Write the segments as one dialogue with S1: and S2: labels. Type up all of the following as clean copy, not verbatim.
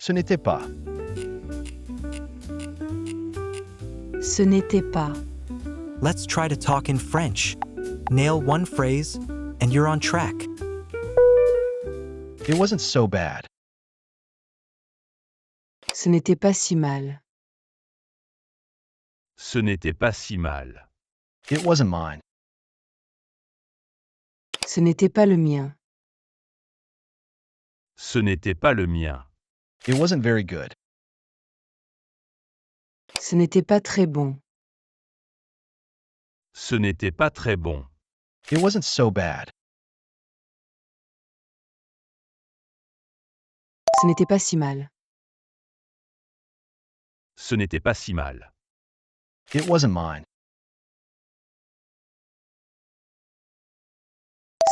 S1: Ce n'était pas.
S2: Ce n'était pas.
S3: Let's try to talk in French. Nail one phrase, and you're on track.
S1: It wasn't so bad.
S2: Ce n'était pas si mal.
S4: Ce n'était pas si mal.
S1: It wasn't mine.
S2: Ce n'était pas le mien.
S4: Ce n'était pas le mien.
S1: It wasn't very good.
S2: Ce n'était pas très bon.
S4: Ce n'était pas très bon.
S1: It wasn't so bad.
S2: Ce n'était pas si mal.
S4: Ce n'était pas si mal.
S1: It wasn't mine.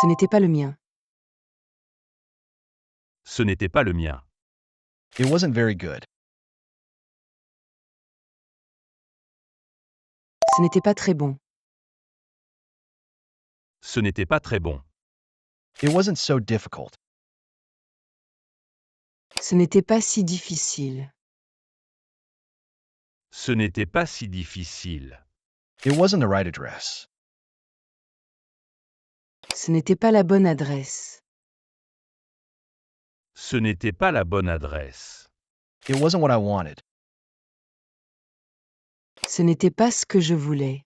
S2: Ce n'était pas le mien.
S4: Ce n'était pas le mien.
S1: It wasn't very good.
S2: Ce n'était pas très bon.
S4: Ce n'était pas très bon.
S1: It wasn't so difficult.
S2: Ce n'était pas si difficile.
S4: Ce n'était pas si difficile.
S1: It wasn't the right address.
S2: Ce n'était pas la bonne adresse.
S4: Ce n'était pas la bonne adresse.
S1: It wasn't what I wanted.
S2: Ce n'était pas ce que je voulais.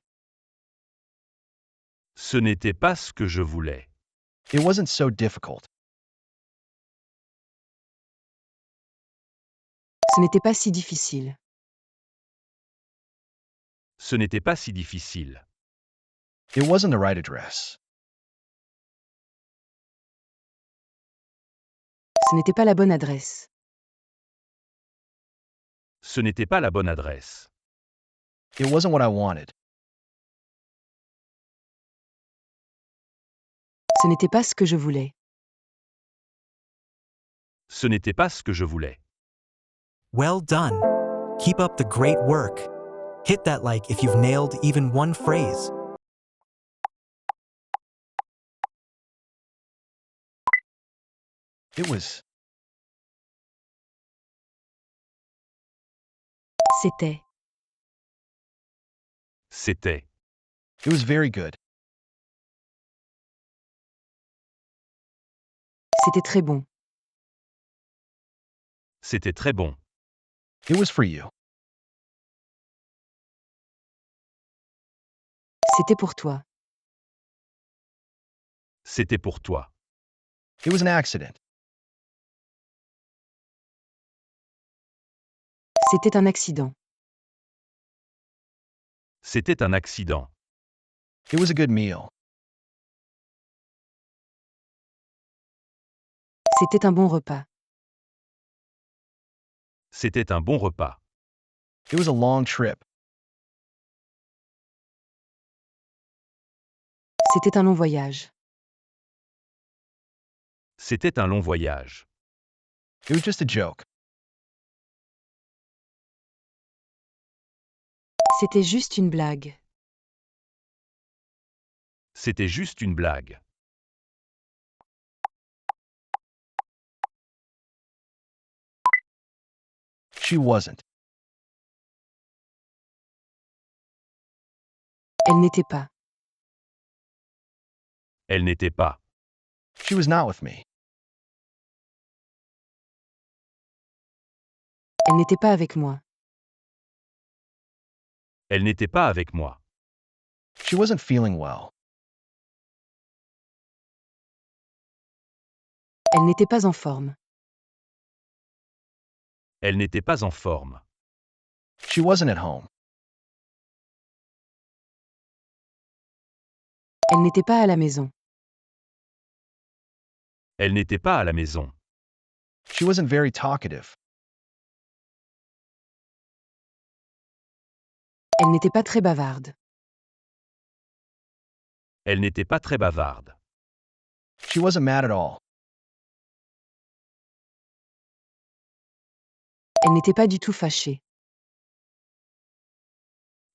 S4: Ce n'était pas ce que je voulais.
S1: It wasn't so difficult.
S2: Ce n'était pas si difficile.
S4: Ce n'était pas si difficile.
S1: It wasn't the right address.
S2: Ce n'était pas la bonne adresse.
S4: Ce n'était pas la bonne adresse.
S1: It wasn't what I wanted.
S2: Ce n'était pas ce que je voulais.
S4: Ce n'était pas ce que je voulais.
S3: Well done. Keep up the great work. Hit that like if you've nailed even one phrase.
S1: It was.
S2: C'était.
S4: C'était.
S1: It was very good.
S2: C'était très bon.
S4: C'était très bon.
S1: It was for you.
S2: C'était pour toi.
S4: C'était pour toi.
S1: It was an accident.
S2: C'était un accident.
S4: C'était un accident.
S1: It was a good meal.
S2: C'était un bon repas.
S4: C'était un bon repas.
S1: It was a long trip.
S2: C'était un long voyage.
S4: C'était un long voyage.
S1: It was just a joke.
S2: C'était juste une blague.
S4: C'était juste une blague.
S1: She wasn't.
S2: Elle n'était pas.
S4: Elle n'était pas.
S1: She was not with me.
S2: Elle n'était pas avec moi.
S4: Elle n'était pas avec moi.
S1: She wasn't feeling well.
S2: Elle n'était pas en forme.
S4: Elle n'était pas en forme.
S1: She wasn't at home.
S2: Elle n'était pas à la maison.
S4: Elle n'était pas à la maison.
S1: She wasn't very talkative.
S2: Elle n'était pas très bavarde.
S4: Elle n'était pas très bavarde.
S1: She wasn't mad at all.
S2: Elle n'était pas du tout fâchée.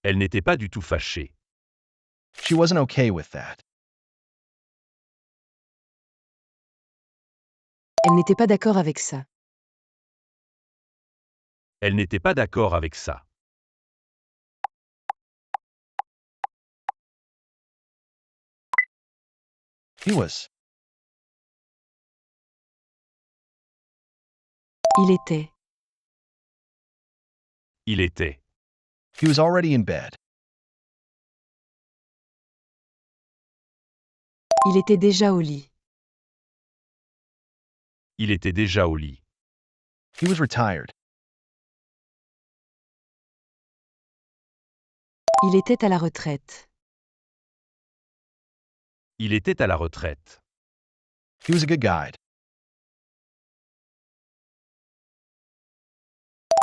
S4: Elle n'était pas du tout fâchée.
S1: She wasn't okay with that.
S2: Elle n'était pas d'accord avec ça.
S4: Elle n'était pas d'accord avec ça.
S1: He was.
S2: Il était.
S4: Il était.
S1: He was already in bed.
S2: Il était déjà au lit.
S4: Il était déjà au lit.
S1: He was retired.
S2: Il était à la retraite.
S4: Il était à la retraite.
S1: He was a good guide.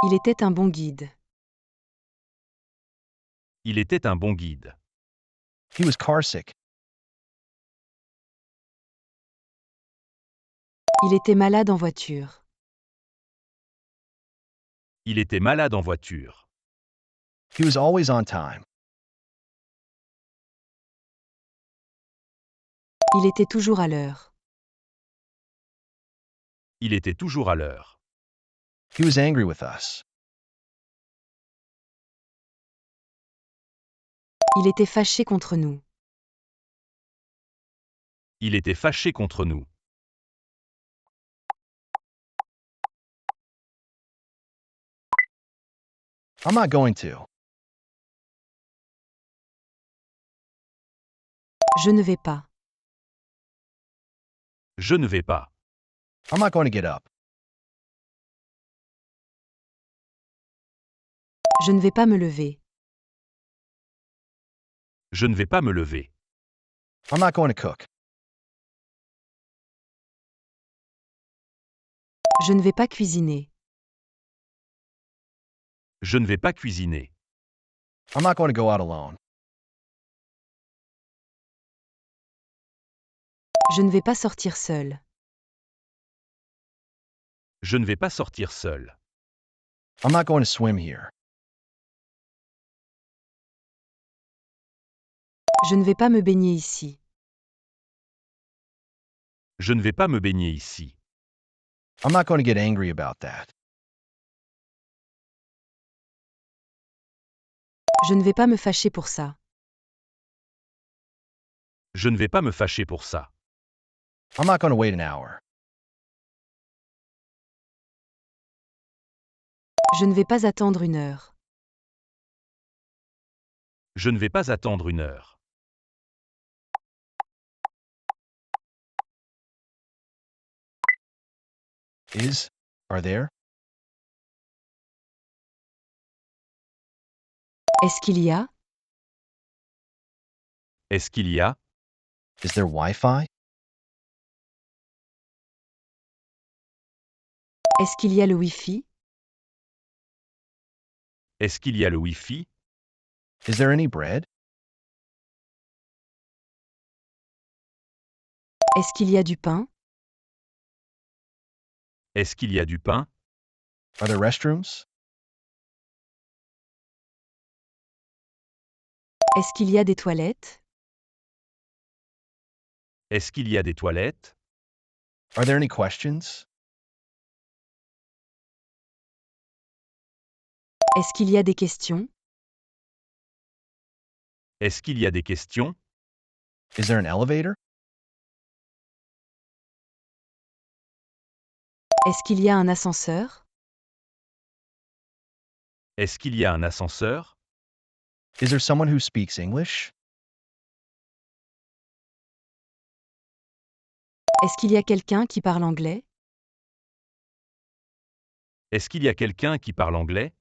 S2: Il était un bon guide.
S4: Il était un bon guide.
S1: He was carsick.
S2: Il était malade en voiture.
S4: Il était malade en voiture.
S1: He was always on time.
S2: Il était toujours à l'heure.
S4: Il était toujours à l'heure.
S1: He was angry with us.
S2: Il était fâché contre nous.
S4: Il était fâché contre nous.
S1: I'm not going to.
S2: Je ne vais pas.
S4: Je ne vais pas.
S1: I'm not going to get up.
S2: Je ne vais pas me lever.
S4: Je ne vais pas me lever.
S1: I'm not going to cook.
S2: Je ne vais pas cuisiner.
S4: Je ne vais pas cuisiner.
S1: I'm not going to go out alone.
S2: Je ne vais pas sortir seul.
S4: Je ne vais pas sortir seul.
S1: I'm not going to swim here.
S2: Je ne vais pas me baigner ici.
S4: Je ne vais pas me baigner ici.
S1: I'm not going to get angry about that.
S2: Je ne vais pas me fâcher pour ça.
S4: Je ne vais pas me fâcher pour ça.
S1: I'm not going to wait an hour.
S2: Je ne vais pas attendre 1 heure.
S4: Je ne vais pas attendre 1 heure.
S1: Are there?
S2: Est-ce qu'il y a?
S4: Est-ce qu'il y a?
S1: Is there Wi-Fi?
S2: Est-ce qu'il y a le Wi-Fi?
S4: Est-ce qu'il y a le Wi-Fi?
S1: Is there any bread?
S2: Est-ce qu'il y a du pain?
S4: Est-ce qu'il y a du pain?
S1: Are there restrooms?
S2: Est-ce qu'il y a des toilettes?
S4: Est-ce qu'il y a des toilettes?
S1: Are there any questions?
S2: Est-ce qu'il y a des questions?
S4: Est-ce qu'il y a des questions?
S1: Is there an elevator?
S2: Est-ce qu'il y a un ascenseur?
S4: Est-ce qu'il y a un ascenseur?
S1: Is there someone who speaks English?
S2: Est-ce qu'il y a quelqu'un qui parle anglais?
S4: Est-ce qu'il y a quelqu'un qui parle anglais?